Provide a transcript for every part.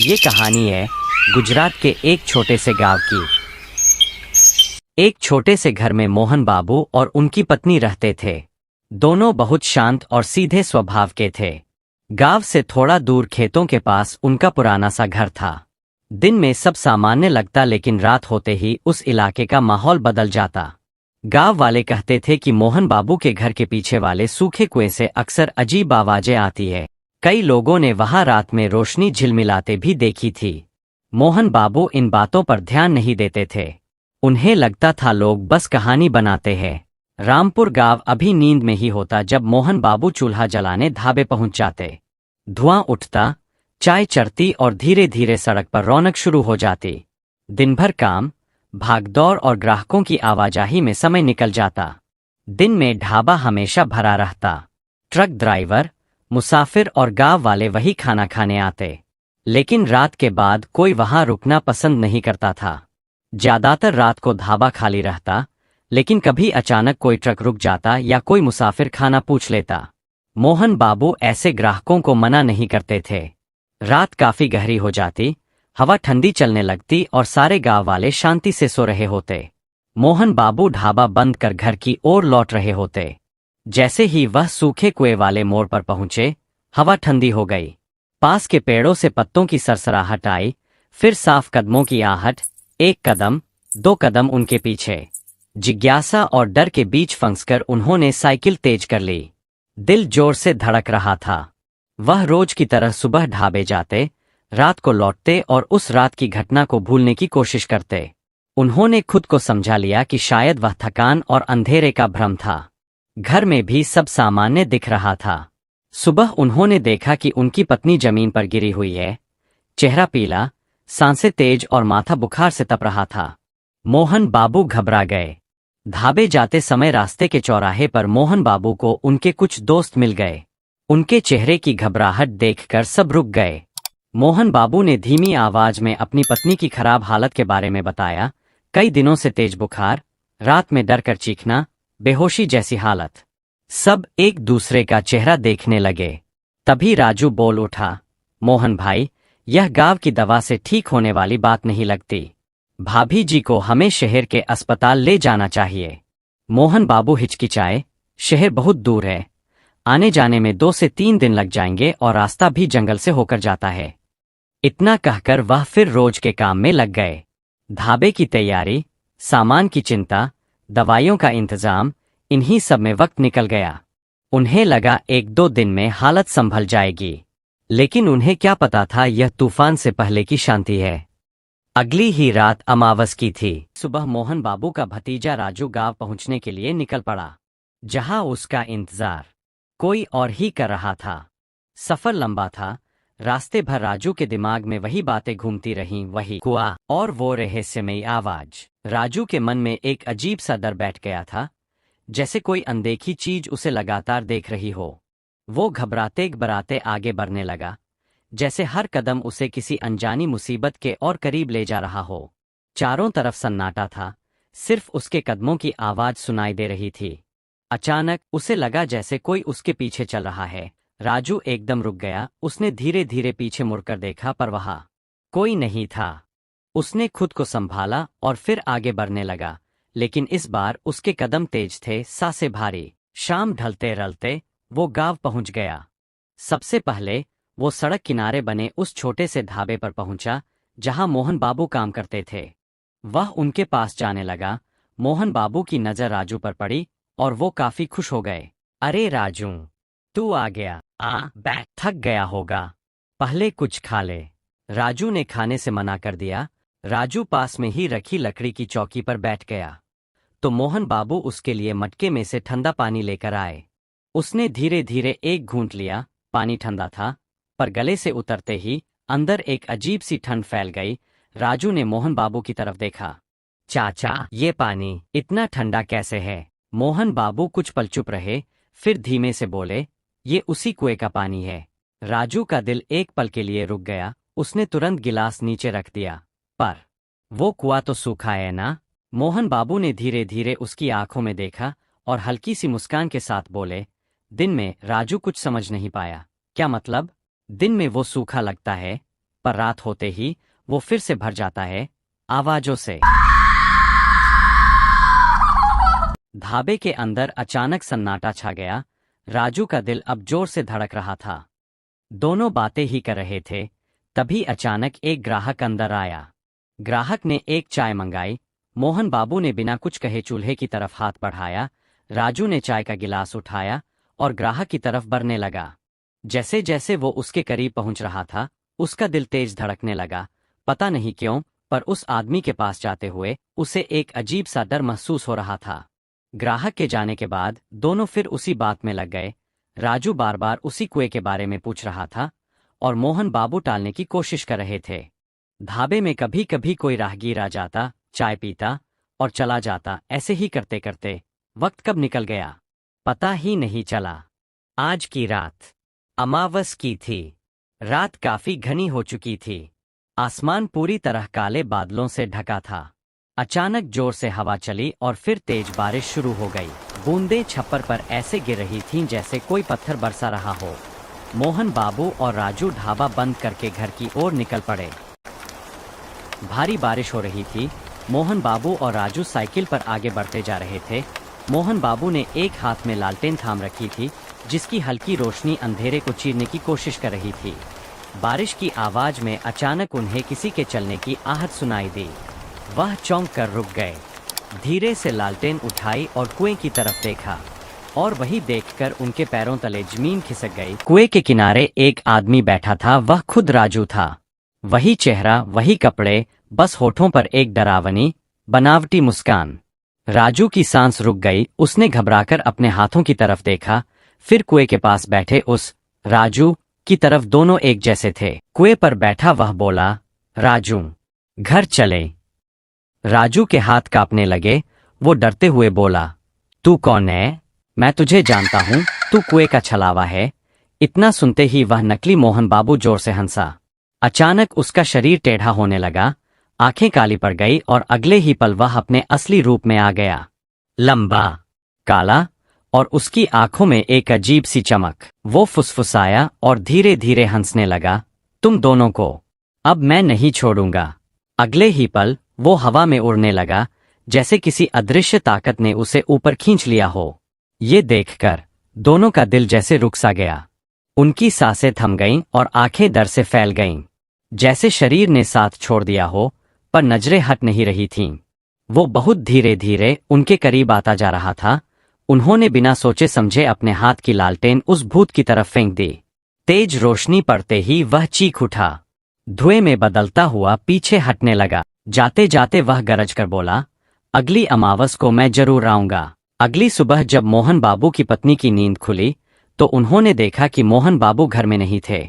ये कहानी है गुजरात के एक छोटे से गांव की। एक छोटे से घर में मोहन बाबू और उनकी पत्नी रहते थे। दोनों बहुत शांत और सीधे स्वभाव के थे। गांव से थोड़ा दूर खेतों के पास उनका पुराना सा घर था। दिन में सब सामान्य लगता, लेकिन रात होते ही उस इलाके का माहौल बदल जाता। गांव वाले कहते थे कि मोहन बाबू के घर के पीछे वाले सूखे कुएं से अक्सर अजीब आवाजें आती है। कई लोगों ने वहां रात में रोशनी झिलमिलाते भी देखी थी। मोहन बाबू इन बातों पर ध्यान नहीं देते थे। उन्हें लगता था लोग बस कहानी बनाते हैं। रामपुर गांव अभी नींद में ही होता जब मोहन बाबू चूल्हा जलाने ढाबे पहुंच जाते। धुआं उठता, चाय चढ़ती और धीरे धीरे सड़क पर रौनक शुरू हो जाती। दिन भर काम, भागदौड़ और ग्राहकों की आवाजाही में समय निकल जाता। दिन में ढाबा हमेशा भरा रहता। ट्रक ड्राइवर, मुसाफिर और गांव वाले वही खाना खाने आते। लेकिन रात के बाद कोई वहां रुकना पसंद नहीं करता था। ज्यादातर रात को ढाबा खाली रहता, लेकिन कभी अचानक कोई ट्रक रुक जाता या कोई मुसाफिर खाना पूछ लेता। मोहन बाबू ऐसे ग्राहकों को मना नहीं करते थे। रात काफी गहरी हो जाती, हवा ठंडी चलने लगती और सारे गांव वाले शांति से सो रहे होते। मोहन बाबू ढाबा बंद कर घर की ओर लौट रहे होते। जैसे ही वह सूखे कुएं वाले मोड़ पर पहुंचे, हवा ठंडी हो गई। पास के पेड़ों से पत्तों की सरसराहट आई, फिर साफ कदमों की आहट। एक कदम, दो कदम उनके पीछे। जिज्ञासा और डर के बीच फंसकर उन्होंने साइकिल तेज कर ली। दिल जोर से धड़क रहा था। वह रोज की तरह सुबह ढाबे जाते, रात को लौटते और उस रात की घटना को भूलने की कोशिश करते। उन्होंने खुद को समझा लिया कि शायद वह थकान और अंधेरे का भ्रम था। घर में भी सब सामान्य दिख रहा था। सुबह उन्होंने देखा कि उनकी पत्नी जमीन पर गिरी हुई है। चेहरा पीला, सांसें तेज और माथा बुखार से तप रहा था। मोहन बाबू घबरा गए। ढाबे जाते समय रास्ते के चौराहे पर मोहन बाबू को उनके कुछ दोस्त मिल गए। उनके चेहरे की घबराहट देखकर सब रुक गए। मोहन बाबू ने धीमी आवाज में अपनी पत्नी की खराब हालत के बारे में बताया। कई दिनों से तेज बुखार, रात में डर कर चीखना, बेहोशी जैसी हालत। सब एक दूसरे का चेहरा देखने लगे। तभी राजू बोल उठा, मोहन भाई, यह गांव की दवा से ठीक होने वाली बात नहीं लगती। भाभी जी को हमें शहर के अस्पताल ले जाना चाहिए। मोहन बाबू हिचकिचाए, शहर बहुत दूर है। आने जाने में 2 से 3 दिन लग जाएंगे और रास्ता भी जंगल से होकर जाता है। इतना कहकर वह फिर रोज के काम में लग गए। ढाबे की तैयारी, सामान की चिंता, दवाइयों का इंतजाम, इन्हीं सब में वक्त निकल गया। उन्हें लगा 1-2 दिन में हालत संभल जाएगी, लेकिन उन्हें क्या पता था यह तूफान से पहले की शांति है। अगली ही रात अमावस की थी। सुबह मोहन बाबू का भतीजा राजू गांव पहुंचने के लिए निकल पड़ा, जहां उसका इंतजार कोई और ही कर रहा था। सफर लंबा था। रास्ते भर राजू के दिमाग में वही बातें घूमती रहीं, वही कुआं और वो रहस्यमयी आवाज। राजू के मन में एक अजीब सा डर बैठ गया था, जैसे कोई अनदेखी चीज उसे लगातार देख रही हो। वो घबराते घबराते आगे बढ़ने लगा, जैसे हर कदम उसे किसी अनजानी मुसीबत के और करीब ले जा रहा हो। चारों तरफ सन्नाटा था, सिर्फ उसके कदमों की आवाज सुनाई दे रही थी। अचानक उसे लगा जैसे कोई उसके पीछे चल रहा है। राजू एकदम रुक गया। उसने धीरे धीरे पीछे मुड़कर देखा, पर वहां कोई नहीं था। उसने खुद को संभाला और फिर आगे बढ़ने लगा, लेकिन इस बार उसके कदम तेज थे, सांसें भारी। शाम ढलते ढलते वो गांव पहुंच गया। सबसे पहले वो सड़क किनारे बने उस छोटे से ढाबे पर पहुंचा, जहां मोहन बाबू काम करते थे। वह उनके पास जाने लगा। मोहन बाबू की नजर राजू पर पड़ी और वो काफी खुश हो गए। अरे राजू, तू आ गया। बैठ, थक गया होगा, पहले कुछ खा ले। राजू ने खाने से मना कर दिया। राजू पास में ही रखी लकड़ी की चौकी पर बैठ गया, तो मोहन बाबू उसके लिए मटके में से ठंडा पानी लेकर आए। उसने धीरे धीरे एक घूंट लिया। पानी ठंडा था, पर गले से उतरते ही अंदर एक अजीब सी ठंड फैल गई। राजू ने मोहन बाबू की तरफ देखा। चाचा, ये पानी इतना ठंडा कैसे है? मोहन बाबू कुछ पल चुप रहे, फिर धीमे से बोले, ये उसी कुएं का पानी है। राजू का दिल एक पल के लिए रुक गया। उसने तुरंत गिलास नीचे रख दिया। पर वो कुआं तो सूखा है ना? मोहन बाबू ने धीरे धीरे उसकी आंखों में देखा और हल्की सी मुस्कान के साथ बोले, दिन में? राजू कुछ समझ नहीं पाया। क्या मतलब? दिन में वो सूखा लगता है, पर रात होते ही वो फिर से भर जाता है आवाजों से। ढाबे के अंदर अचानक सन्नाटा छा गया। राजू का दिल अब जोर से धड़क रहा था। दोनों बातें ही कर रहे थे, तभी अचानक एक ग्राहक अंदर आया। ग्राहक ने एक चाय मंगाई। मोहन बाबू ने बिना कुछ कहे चूल्हे की तरफ हाथ बढ़ाया। राजू ने चाय का गिलास उठाया और ग्राहक की तरफ बढ़ने लगा। जैसे जैसे वो उसके करीब पहुंच रहा था, उसका दिल तेज धड़कने लगा। पता नहीं क्यों, पर उस आदमी के पास जाते हुए उसे एक अजीब सा डर महसूस हो रहा था। ग्राहक के जाने के बाद दोनों फिर उसी बात में लग गए। राजू बार बार उसी कुएं के बारे में पूछ रहा था और मोहन बाबू टालने की कोशिश कर रहे थे। ढाबे में कभी कभी कोई राहगीर आ जाता, चाय पीता और चला जाता। ऐसे ही करते करते वक्त कब निकल गया पता ही नहीं चला। आज की रात अमावस की थी। रात काफी घनी हो चुकी थी। आसमान पूरी तरह काले बादलों से ढका था। अचानक जोर से हवा चली और फिर तेज बारिश शुरू हो गई। बूंदें छप्पर पर ऐसे गिर रही थीं जैसे कोई पत्थर बरसा रहा हो। मोहन बाबू और राजू ढाबा बंद करके घर की ओर निकल पड़े। भारी बारिश हो रही थी। मोहन बाबू और राजू साइकिल पर आगे बढ़ते जा रहे थे। मोहन बाबू ने एक हाथ में लालटेन थाम रखी थी, जिसकी हल्की रोशनी अंधेरे को चीरने की कोशिश कर रही थी। बारिश की आवाज में अचानक उन्हें किसी के चलने की आहट सुनाई दी। वह चौंक कर रुक गए। धीरे से लालटेन उठाई और कुएं की तरफ देखा, और वही देखकर उनके पैरों तले जमीन खिसक गई। कुएं के किनारे एक आदमी बैठा था। वह खुद राजू था। वही चेहरा, वही कपड़े, बस होठों पर एक डरावनी बनावटी मुस्कान। राजू की सांस रुक गई। उसने घबराकर अपने हाथों की तरफ देखा, फिर कुएं के पास बैठे उस राजू की तरफ। दोनों एक जैसे थे। कुएं पर बैठा वह बोला, राजू, घर चले। राजू के हाथ कांपने लगे। वो डरते हुए बोला, तू कौन है? मैं तुझे जानता हूँ, तू कुएं का छलावा है। इतना सुनते ही वह नकली मोहन बाबू जोर से हंसा। अचानक उसका शरीर टेढ़ा होने लगा, आंखें काली पड़ गई और अगले ही पल वह अपने असली रूप में आ गया। लंबा, काला और उसकी आंखों में एक अजीब सी चमक। वो फुसफुसाया और धीरे धीरे हंसने लगा, तुम दोनों को अब मैं नहीं छोड़ूंगा। अगले ही पल वो हवा में उड़ने लगा, जैसे किसी अदृश्य ताकत ने उसे ऊपर खींच लिया हो। ये देखकर दोनों का दिल जैसे रुक सा गया। उनकी सांसें थम गईं और आंखें डर से फैल गईं, जैसे शरीर ने साथ छोड़ दिया हो, पर नजरें हट नहीं रही थीं। वो बहुत धीरे धीरे उनके करीब आता जा रहा था। उन्होंने बिना सोचे समझे अपने हाथ की लालटेन उस भूत की तरफ फेंक दी। तेज रोशनी पड़ते ही वह चीख उठा, धुएं में बदलता हुआ पीछे हटने लगा। जाते जाते वह गरज कर बोला, अगली अमावस को मैं जरूर आऊंगा। अगली सुबह जब मोहन बाबू की पत्नी की नींद खुली तो उन्होंने देखा कि मोहन बाबू घर में नहीं थे।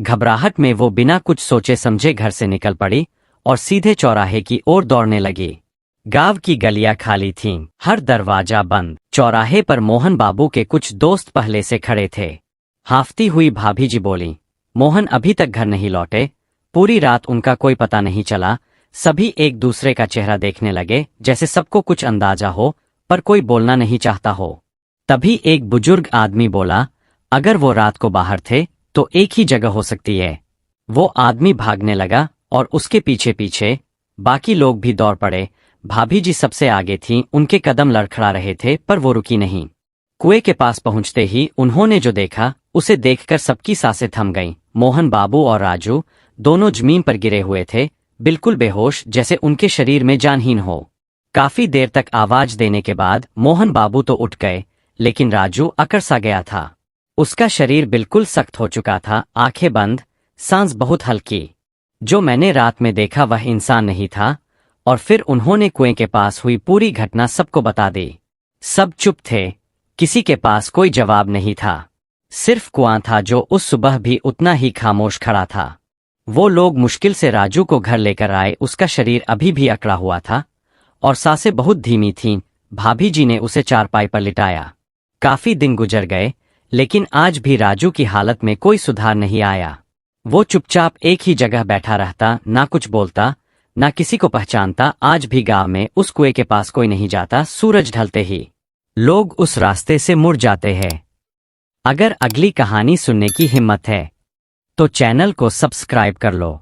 घबराहट में वो बिना कुछ सोचे समझे घर से निकल पड़ी और सीधे चौराहे की ओर दौड़ने लगी। गांव की गलियां खाली थीं, हर दरवाजा बंद। चौराहे पर मोहन बाबू के कुछ दोस्त पहले से खड़े थे। हांफती हुई भाभी जी बोली, मोहन अभी तक घर नहीं लौटे। पूरी रात उनका कोई पता नहीं चला। सभी एक दूसरे का चेहरा देखने लगे, जैसे सबको कुछ अंदाजा हो, पर कोई बोलना नहीं चाहता हो। तभी एक बुजुर्ग आदमी बोला, अगर वो रात को बाहर थे तो एक ही जगह हो सकती है। वो आदमी भागने लगा और उसके पीछे पीछे बाकी लोग भी दौड़ पड़े। भाभी जी सबसे आगे थीं, उनके कदम लड़खड़ा रहे थे, पर वो रुकी नहीं। कुएं के पास पहुंचते ही उन्होंने जो देखा, उसे देखकर सबकी सांसें थम गईं। मोहन बाबू और राजू दोनों जमीन पर गिरे हुए थे, बिल्कुल बेहोश, जैसे उनके शरीर में जानहीन हो। काफी देर तक आवाज देने के बाद मोहन बाबू तो उठ गए, लेकिन राजू अकड़ सा गया था। उसका शरीर बिल्कुल सख्त हो चुका था, आंखें बंद, सांस बहुत हल्की। जो मैंने रात में देखा वह इंसान नहीं था। और फिर उन्होंने कुएं के पास हुई पूरी घटना सबको बता दी। सब चुप थे, किसी के पास कोई जवाब नहीं था। सिर्फ कुआं था जो उस सुबह भी उतना ही खामोश खड़ा था। वो लोग मुश्किल से राजू को घर लेकर आए। उसका शरीर अभी भी अकड़ा हुआ था और सांसें बहुत धीमी थीं। भाभी जी ने उसे चारपाई पर लिटाया। काफी दिन गुजर गए, लेकिन आज भी राजू की हालत में कोई सुधार नहीं आया। वो चुपचाप एक ही जगह बैठा रहता, ना कुछ बोलता, ना किसी को पहचानता। आज भी गांव में उस कुएं के पास कोई नहीं जाता। सूरज ढलते ही लोग उस रास्ते से मुड़ जाते हैं। अगर अगली कहानी सुनने की हिम्मत है तो चैनल को सब्सक्राइब कर लो।